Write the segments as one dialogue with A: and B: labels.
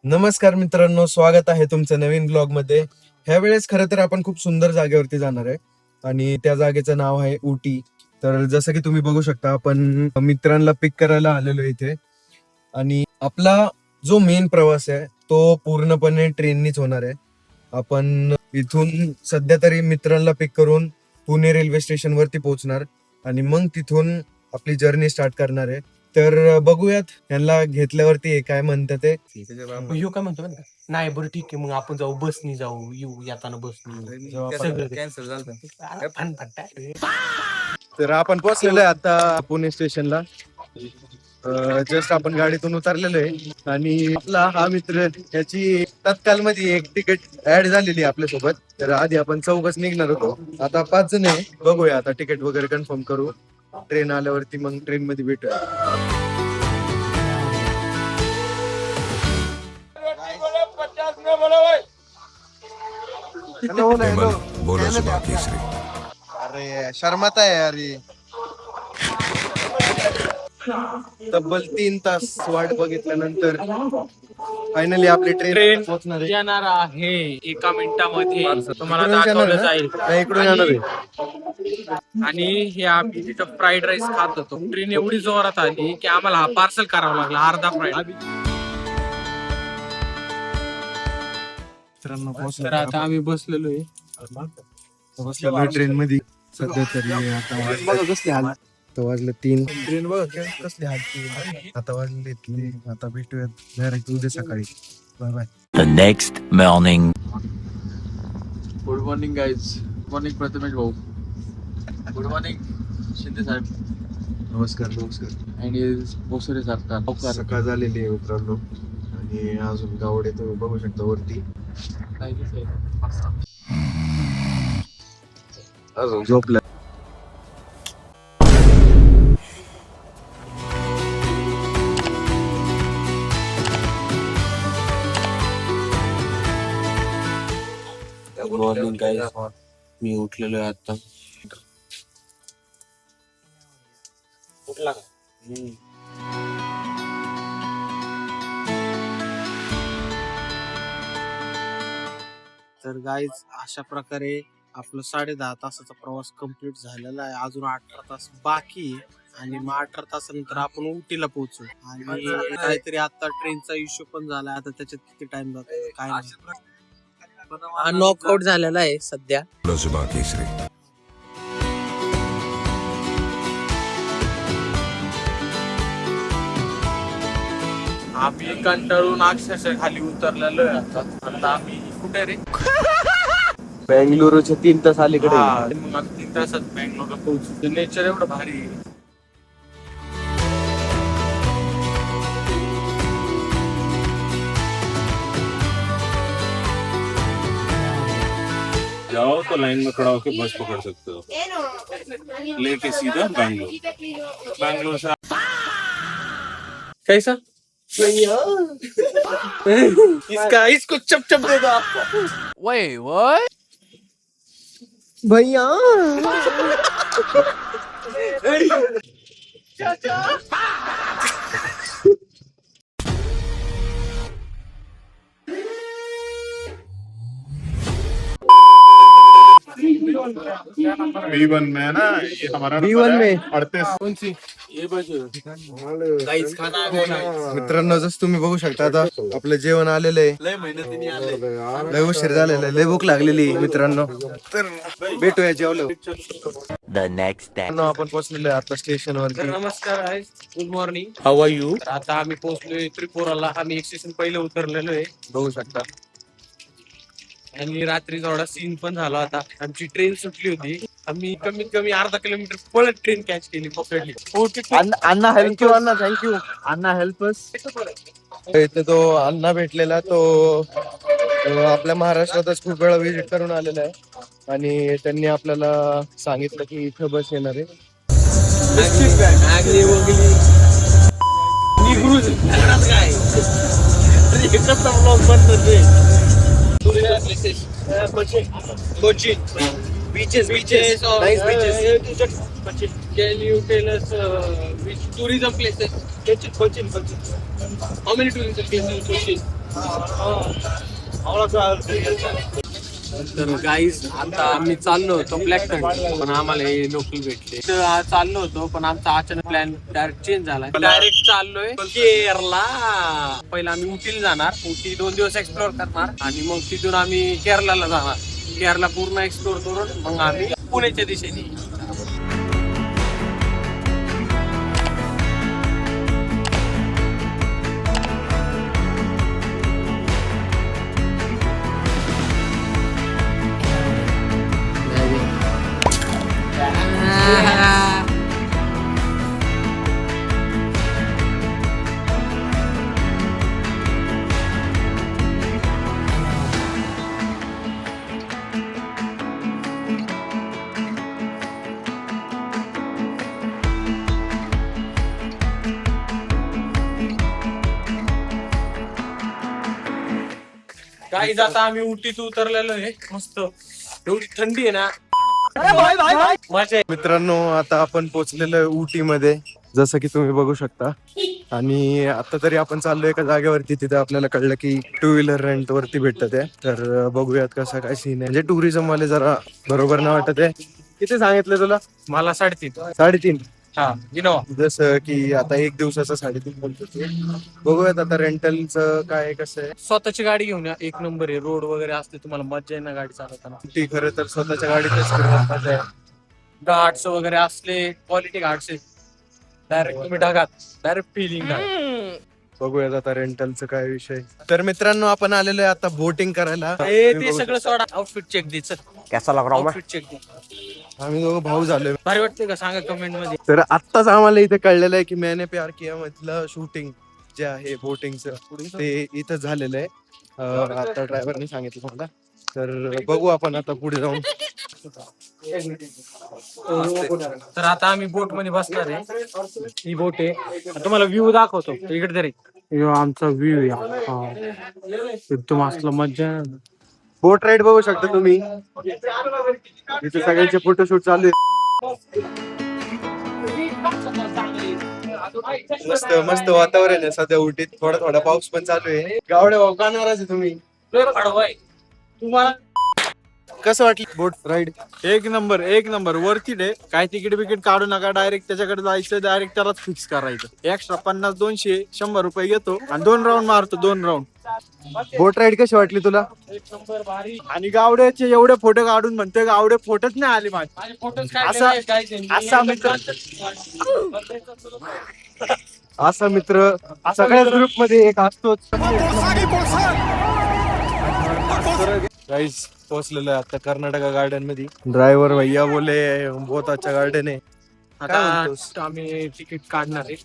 A: नमस्कार मित्रांनो, स्वागत आहे तुमचं नवीन ब्लॉग मध्ये. ह्या वेळेस खरं तर आपण खूप सुंदर जागेवरती जाणार आहे आणि त्या जागेचं नाव आहे उटी. तर जसं की तुम्ही बघू शकता, आपण मित्रांना पिक करायला आलेलो इथे आणि आपला जो मेन प्रवास आहे तो पूर्णपणे ट्रेननीच होणार आहे. आपण इथून सध्या तरी मित्रांना पिक करून पुणे रेल्वे स्टेशन वरती पोहोचणार आणि मग तिथून आपली जर्नी स्टार्ट करणार आहे. तर बघूयात यांना घेतल्यावरती हे काय म्हणतात ते.
B: यो काय म्हणतो माहिती का? नाही बरं ठीक आहे, मग आपण जाऊ बसनी, जाऊ येऊ येताना बसनी सगळं
C: कॅन्सल झालं.
A: तर आपण पोहोचलेलो आहे आता पुणे स्टेशनला. जस्ट आपण गाडीतून उतरलेलो आहे आणि आपला हा मित्र, याची तत्काल मध्ये एक तिकीट ऍड झालेली आहे आपल्यासोबत. तर आधी आपण चौघच निघणार होतो, आता 5 जण आहे. बघूया आता तिकीट वगैरे कन्फर्म करू. ट्रेन आल्यावरती मग ट्रेन मध्ये भेटूया. अरे शर्मात आहे अरे. तब्बल 3 तास वाट बघितल्यानंतर फायनली आपली ट्रेन पोहोचणार आहे.
B: येणार आहे एका मिनिटामध्ये तुम्हाला
A: इकडून येणार
B: दाखवलं
A: ना?
B: जाईल.
A: नाही, इकडून येणार आहे.
B: आणि हे आम्ही तिथं फ्राईड राईस खात होतो. ट्रेन एवढी जोरात आली की आम्हाला हा पार्सल करावा लागला, अर्धा फ्राईड. तर आता आम्ही बसलेलो आहे
A: ट्रेन मध्ये सध्या तरी. आता वाजले 3. ट्रेन बघा कसली हालती. आता वाजले 3. आता भेटूयात डायरेक्ट उद्या सकाळी. Bye bye.
D: The next morning.
C: Good morning guys. Good morning Prathamesh भाऊ. गुड मॉर्निंग शिंदे साहेब.
A: नमस्कार नमस्कार.
C: आणि मोसरे सरकार.
A: सकाळ झालेली आहे मित्रांनो आणि अजून गावडे तुम्ही बघू शकता वरती. अजून झोपल्या.
B: Good morning guys. मी उठलेलो आहे आता. उठला का? तर गाईज अशा प्रकारे आपलं 10.5 तासाचा प्रवास कंप्लीट झालेला आहे. अजून 18 तास बाकी आहे आणि मग 18 तासानंतर आपण उटीला पोहोचू. आणि काहीतरी आता ट्रेनचा इश्यू पण झाला, आता त्याच्यात किती टाइम जातो काय नाही. हा नॉकआउट झालेला आहे सध्या. आम्ही कंटाळून अक्षरशः खाली उतरलेलो आहे. आता आम्ही कुठे रे?
A: बेंगलुरूच्या 3 तास अलीकडे.
B: मग आम्ही 3 तासात बँगलोरला पोहोचू. नेचर एवढं भारी आहे.
E: जाओ तो लाइन में खड़ा होकर बस पकड़ सकते हो, लेके सीधा बैंगलोर से.
B: कैसा? इसको चप चप दे दो आपको.
C: Wait, what?
A: भैया
E: B1 में है ना, ये हमारा
A: B1 में
E: 38.
B: ये बघ गाईस खाना आहे बघा.
A: मित्रांनो, जसं तुम्ही बघू शकता आता आपलं जेवण आलेलं आहे.
B: लय मेहनतीने आले.
A: लय उशीर झालेला आहे, लय भूक लागलेली आहे मित्रांनो. तर भेटूया जेवलो.
D: The next day.
A: आपण पोहोचलेलो आहे आता स्टेशन वरती.
B: तर नमस्कार आहे. Good morning. How are you? आता आम्ही पोहोचलोय त्रिपुराला. आम्ही एक स्टेशन पहिले उतरलेलो आहे,
A: बघू शकता.
B: आणि रात्री थोडा सीन पण झाला होता. आमची ट्रेन सुटली होती. आम्ही कमीत कमी अर्धा किलोमीटर पळत ट्रेन कॅच केली, पकडली.
A: अण्णा हेल्प यू. अण्णा थँक्यू. अण्णा हेल्प अस. इथे तो अण्णा भेटलेला, तो आपल्या महाराष्ट्रातच खूप वेळा व्हिजिट करून आलेला आहे आणि त्यांनी आपल्याला सांगितलं की इथं बस येणार आहे.
B: Beaches, nice beaches. Can you tell us which tourism places? Cochin. How many tourism places in Cochin? तर गाईज आता आम्ही चाललो होतो ब्लॅक थंडर पण आम्हाला हे लोकल भेटले तर चाललो होतो पण आमचा अचानक प्लॅन डायरेक्ट चेंज झाला डायरेक्ट चाललोय केरला. पहिला आम्ही उटीला जाणार, उटी 2 दिवस एक्सप्लोर करणार आणि मग तिथून आम्ही केरलाला जाणार. केरला पूर्ण एक्सप्लोर करून मग आम्ही पुण्याच्या दिशेने. गाईज आता आम्ही उटीत उतरलेलो आहे. मस्त एवढी थंडी आहे ना, मजा आहे.
A: मित्रांनो आता आपण पोहोचलेलो आहे उटी मध्ये, जसं की तुम्ही बघू शकता. आणि आता तरी आपण चाललोय एका जागेवरती, तिथे आपल्याला कळलं की 2 व्हीलर रेंट वरती भेटत आहे. तर बघूयात कसा काय सीन आहे. म्हणजे टुरिझम वाले जरा बरोबर नाही वाटत आहे. किती सांगितलं तुला?
B: मला 3.5.
A: 3.5.
B: हा इनोवा.
A: जसं की आता 1 दिवसाचा 3.5 बोलतो ते. बघूयात आता रेंटलचं काय कसं आहे.
B: स्वतःची गाडी घेऊन या, 1 नंबर आहे. रोड वगैरे असते, तुम्हाला मजा आहे ना गाडी चालवताना.
A: ती खरं तर स्वतःच्या गाडीतच फिरण्यात मजा आहे.
B: घाट्स वगैरे असले, क्वालिटी घाट्स आहे. डायरेक्ट तुम्ही ढगात, डायरेक्ट फिलिंग.
A: बघूयात आता रेंटलचं काय विषय. तर मित्रांनो आपण आलेलो आहे आता बोटिंग करायला.
B: ते सगळं सोडा, आउटफिट चेक दे. चल
A: कसा लग रहा
B: आउटफिट चेक दे.
A: आम्ही दोघं भाऊ झालोय.
B: भारी वाटते का सांगा कमेंट मध्ये.
A: तर आत्ताच आम्हाला इथे कळलेलं आहे की मैंने प्यार किया मधलं शूटिंग जे आहे बोटिंगचं ते इथं झालेलं आहे. आता ड्रायव्हरने सांगितलं मला. तर बघू आपण आता पुढे जाऊन.
B: तर आता आम्ही बोट मध्ये बसणार आहे. ही बोट आहे, तुम्हाला व्ह्यू दाखवतो इकडे तरी. आमचा व्ह्यू आहे एकदम असलं मजा.
A: बोट राईड बघू शकता तुम्ही. इथे सगळ्यांचे फोटोशूट चालू आहे. मस्त मस्त वातावरण आहे सध्या उटीत. थोडा थोडा पाऊस पण चालू आहे. गावडे भाऊ का नाराज आहे तुम्ही?
B: तुम्हाला
A: कसं वाटलं बोट राईड?
C: एक नंबर वरती डे. काय तिकीट बिकीट काढू नका, डायरेक्ट त्याच्याकडे जायचं, डायरेक्ट त्यालाच फिक्स करायचं. एक्स्ट्रा 50, 200, 100 रुपये घेतो आणि 2 राऊंड मारतो. 2 राऊंड.
A: बोट राईड कशी वाटली तुला?
B: एक नंबर भारी.
C: आणि गावड्याचे एवढे फोटो काढून म्हणते गावडे फोटोच नाही आले माझे.
B: माझे फोटोज
C: असा मित्र
A: असा मित्र सगळ्याच ग्रुप मध्ये एक असतोच. गाइस पोहोचलेलो आहे आता कर्नाटका गार्डन मध्ये. ड्रायव्हर भैया बोले बहुत अच्छा गार्डन आहे. काय म्हणतोस?
B: आता आम्ही तिकीट काढणार आहे.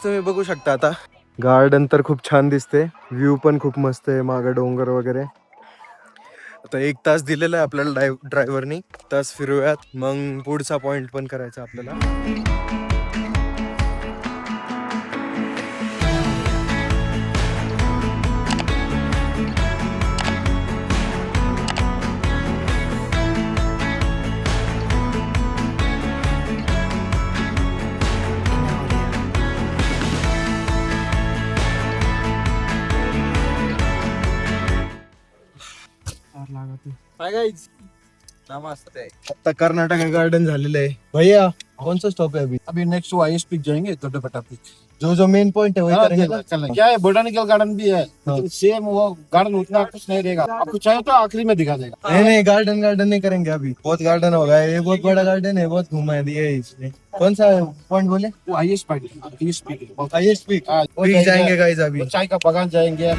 A: तुम्ही बघू शकता आता गार्डन तर खूप छान दिसते. व्ह्यू पण खूप मस्त आहे. मागे डोंगर वगैरे. आता 1 तास दिलेला आहे आपल्याला ड्रायव्हरनी. तास फिरूयात मग पुढचा पॉइंट पण करायचा आपल्याला.
C: हाय गाइस, नमस्ते.
A: आता कर्नाटका गार्डन झालेलं आहे. भैया कौन सा स्टॉप है अभी?
C: अभी नेक्स्ट वाइस पिक जाएंगे, छोटे पिक.
A: जो मेन पॉइंट है वही करेंगे ना?
C: क्या है, बोटानिकल गार्डन भी है, लेकिन सेम वो गार्डन उतना कुछ नहीं रहेगा. आपको चाहिए तो आखिरी में दिखा देगा.
A: नहीं गार्डन नहीं करेंगे अभी. बहुत गार्डन होगा. ये बहुत बड़ा गार्डन है. बहुत घुमा दिया है इसने. कौन सा पॉइंट बोले?
C: वो हाईएस्ट पीक.
A: हाईएस्ट पीक. पीक जाएंगे गाइस अभी.
C: चाय का बागान जाएंगे.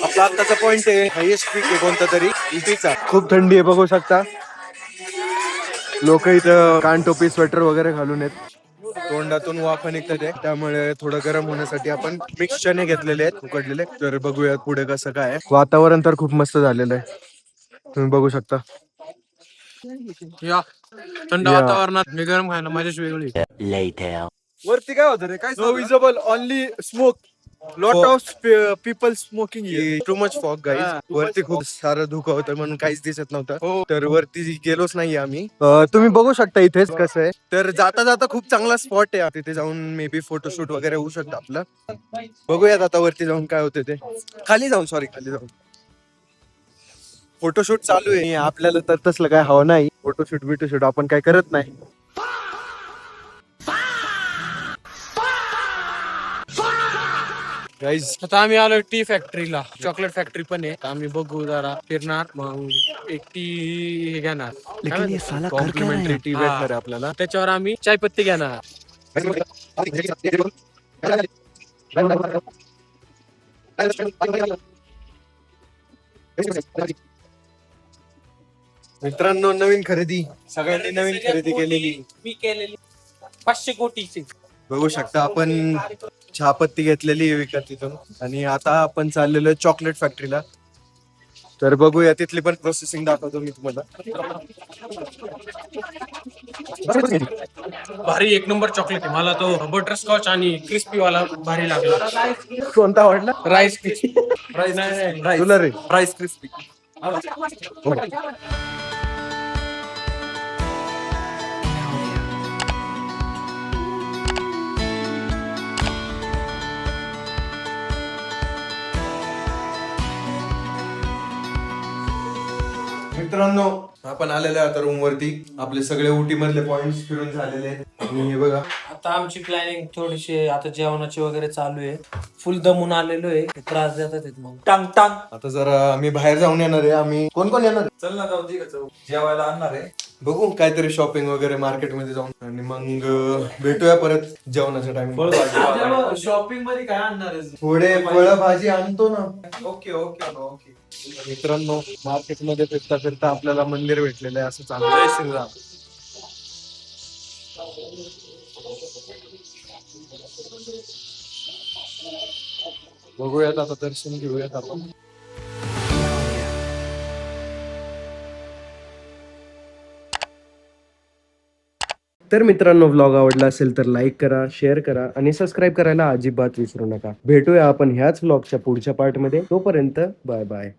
A: आपला आत्ताचा पॉइंट आहे हायेस्ट पीक आहे कोणता तरी उटीचा. खूप थंडी आहे बघू शकता. लोक इथं कानटोपी स्वेटर वगैरे घालून आहेत. तोंडातून वाफा निघतात आहे, त्यामुळे थोडं गरम होण्यासाठी आपण मिक्स चणे घेतलेले आहेत उकडलेले. तर बघूयात पुढे कसं काय आहे. वातावरण तर खूप मस्त झालेलं आहे. तुम्ही बघू शकता.
B: या थंड वातावरणात मी गरम खायला मजाच वेगळी.
D: Later.
C: वरती काय होतं रे? काय? No visible, only smoke. Lot
A: Fog.
C: Of people smoking
A: too much fog guys.
C: हा, too
A: वरती
C: much
A: खूप सारं धुकं होतं म्हणून काहीच दिसत नव्हतं.
C: हो.
A: तर वरती गेलोच नाही आम्ही. तुम्ही बघू शकता इथेच कसं आहे. तर जाता जाता खूप चांगला स्पॉट आहे. तिथे जाऊन मे बी फोटोशूट वगैरे होऊ शकतं आपलं. बघूयात आता वरती जाऊन काय होते ते. खाली जाऊन फोटोशूट चालू आहे. आपल्याला तर तसलं काय हवं नाही. फोटोशूट आपण काय करत नाही. गाईज
B: आता आम्ही आलो टी फॅक्टरीला, चॉकलेट फॅक्टरी पण आहे. आम्ही बघू जरा फिरणार, मग एक टी घेणार,
A: कॉम्प्लिमेंटरी टी
B: हा.
A: भेटणार आहे आपल्याला.
B: त्याच्यावर आम्ही चायपत्ती घेणार.
A: मित्रांनो नवीन खरेदी, सगळ्यांनी नवीन खरेदी केलेली
B: मी केलेली 500 कोटीची.
A: बघू शकता. आपण चहापत्ती घेतलेली आहे विकत तिथून आणि आता आपण चाललेलो आहे चॉकलेट फॅक्टरीला. तर बघूया तिथली पण प्रोसेसिंग दाखवतो मी तुम्हाला.
B: भारी एक नंबर चॉकलेट आहे. मला तो बटरस्कॉच आणि क्रिस्पी वाला भारी लागला.
A: कोणता आवडला?
B: राईस नाही
A: तुला रे?
C: Rice crispy.
A: मित्रांनो आपण आलेलो आहे आता रूम वरती. आपले सगळे उटी मधले पॉइंट्स फिरून झालेले आहेत. आणि हे बघा
B: आता आमची प्लॅनिंग थोडीशी आता जेवणाची वगैरे चालू आहे. फुल दमून आलेलो आहे. त्रास देतात आहेत मग.
C: टांग टांग.
A: आता जरा आम्ही बाहेर जाऊन येणार आहे. आम्ही कोण कोण येणार आहे?
C: चल ना जाऊ दे जेवायला आणणार आहे.
A: बघू काहीतरी शॉपिंग वगैरे मार्केटमध्ये जाऊन आणि मग भेटूया परत जेवणाच्या टाइम.
C: शॉपिंग मध्ये काय आणणार आहे?
A: थोडे फळ भाजी आणतो ना.
C: Okay okay okay.
A: मित्रांनो मार्केटमध्ये फिरता फिरता आपल्याला मंदिर भेटलेलं आहे. असं चांगलं.
C: जय श्रीराम.
A: बघूयात आता दर्शन घेऊयात आपण. तर मित्रांनो व्लॉग आवडला असेल तर लाईक करा, शेअर करा आणि सबस्क्राईब करायला अजिबात विसरू नका. भेटूया आपण ह्याच व्लॉगच्या पुढच्या पार्टमध्ये. तोपर्यंत बाय बाय.